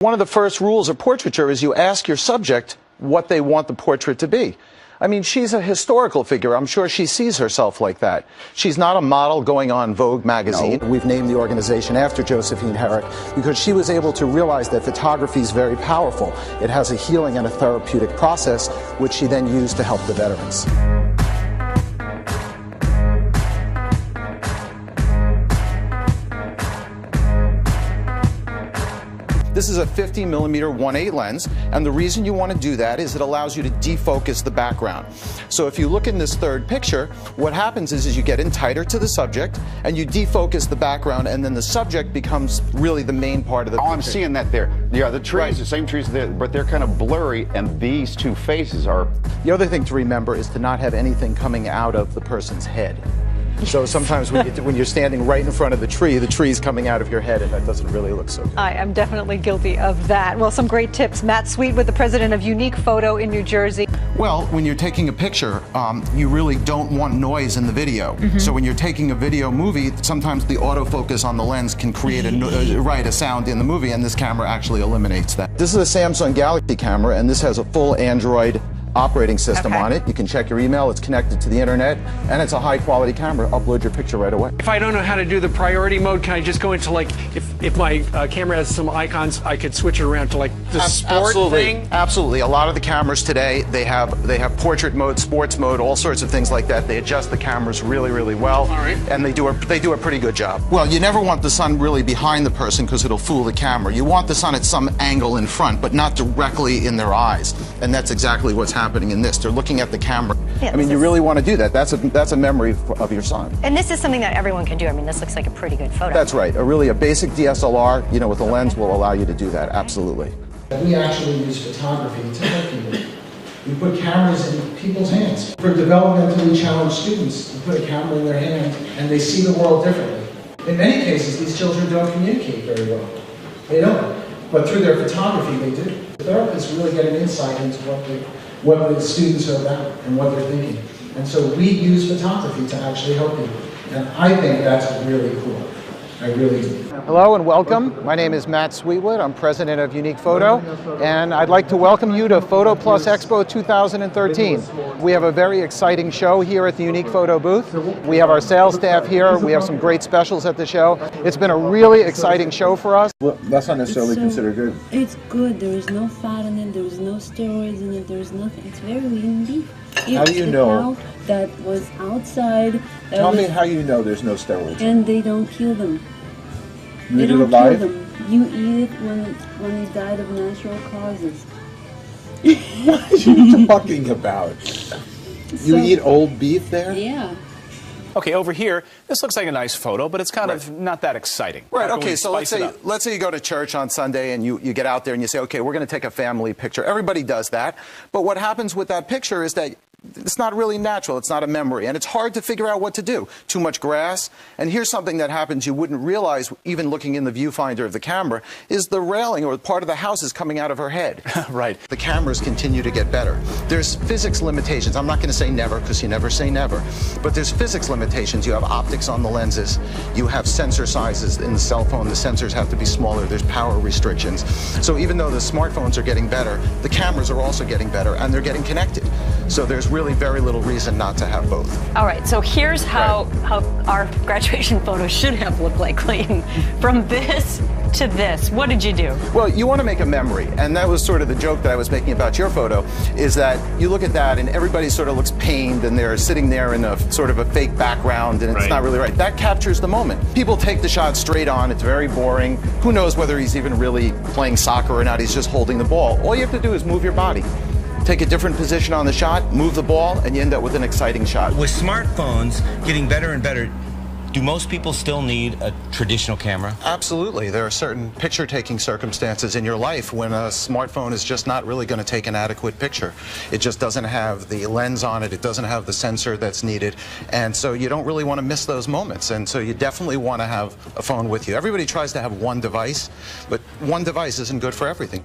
One of the first rules of portraiture is you ask your subject what they want the portrait to be. I mean, she's a historical figure. I'm sure she sees herself like that. She's not a model going on Vogue magazine. No. We've named the organization after Josephine Herrick because she was able to realize that photography is very powerful. It has a healing and a therapeutic process, which she then used to help the veterans. This is a 50mm 1.8 lens, and the reason you want to do that is it allows you to defocus the background. So if you look in this third picture, what happens is you get in tighter to the subject, and you defocus the background, and then the subject becomes really the main part of the picture. Oh, I'm seeing that there. Yeah, the trees, right. The same trees there, but they're kind of blurry, and these two faces are... The other thing to remember is to not have anything coming out of the person's head. So sometimes when you're standing right in front of the tree's coming out of your head, and that doesn't really look so good. I am definitely guilty of that. Well, some great tips. Matt Sweetwood, the president of Unique Photo in New Jersey. Well, when you're taking a picture, you really don't want noise in the video. So when you're taking a video movie, sometimes the autofocus on the lens can create a sound in the movie, and this camera actually eliminates that. This is a Samsung Galaxy camera, and this has a full Android operating system on it. You can check your email, it's connected to the internet, and it's a high quality camera. Upload your picture right away. If I don't know how to do the priority mode, can I just go into, like, if my camera has some icons, I could switch it around to like the sport thing? Absolutely. A lot of the cameras today, they have portrait mode, sports mode, all sorts of things like that. They adjust the cameras really, really well. All right. And they do a pretty good job. Well, you never want the sun really behind the person because it'll fool the camera. You want the sun at some angle in front, but not directly in their eyes. And that's exactly what's happening in this. They're looking at the camera. Yeah, I mean, you really want to do that. That's a memory of your son. And this is something that everyone can do. I mean, this looks like a pretty good photo. That's right. A basic DSLR, with a lens will allow you to do that. Absolutely. We actually use photography to help people. We put cameras in people's hands. For developmentally challenged students, we put a camera in their hand and they see the world differently. In many cases, these children don't communicate very well. They don't. But through their photography, they do. The therapists really get an insight into what the students are about and what they're thinking. And so we use photography to actually help people. And I think that's really cool. I really do. Hello and welcome. My name is Matt Sweetwood. I'm president of Unique Photo, and I'd like to welcome you to Photo Plus Expo 2013. We have a very exciting show here at the Unique Photo booth. We have our sales staff here. We have some great specials at the show. It's been a really exciting show for us. Well, that's not necessarily considered good. It's good. There is no fat in it. There is no steroids in it. There is nothing. It's very lean beef. How do you know? That was outside. Tell me how you know there's no steroids. And they don't kill them. You eat it alive? Kill them. You eat it when it died of natural causes. What are you talking about? You eat old beef there? Yeah. Okay, over here, this looks like a nice photo, but it's kind of not that exciting. Right, okay, so let's say you go to church on Sunday and you get out there and you say, okay, we're going to take a family picture. Everybody does that. But what happens with that picture is that it's not really natural. It's not a memory. And it's hard to figure out what to do. Too much grass. And here's something that happens you wouldn't realize, even looking in the viewfinder of the camera, is the railing or part of the house is coming out of her head. Right. The cameras continue to get better. There's physics limitations. I'm not going to say never, because you never say never. But there's physics limitations. You have optics on the lenses. You have sensor sizes in the cell phone. The sensors have to be smaller. There's power restrictions. So even though the smartphones are getting better, the cameras are also getting better, and they're getting connected. So there's really very little reason not to have both. All right, so here's how our graduation photo should have looked like, Clayton. From this to this, what did you do? Well, you want to make a memory, and that was sort of the joke that I was making about your photo, is that you look at that and everybody sort of looks pained and they're sitting there in a sort of a fake background and it's not really right. That captures the moment. People take the shot straight on, it's very boring. Who knows whether he's even really playing soccer or not, he's just holding the ball. All you have to do is move your body. Take a different position on the shot, move the ball, and you end up with an exciting shot. With smartphones getting better and better, do most people still need a traditional camera? Absolutely. There are certain picture-taking circumstances in your life when a smartphone is just not really going to take an adequate picture. It just doesn't have the lens on it. It doesn't have the sensor that's needed. And so you don't really want to miss those moments. And so you definitely want to have a phone with you. Everybody tries to have one device, but one device isn't good for everything.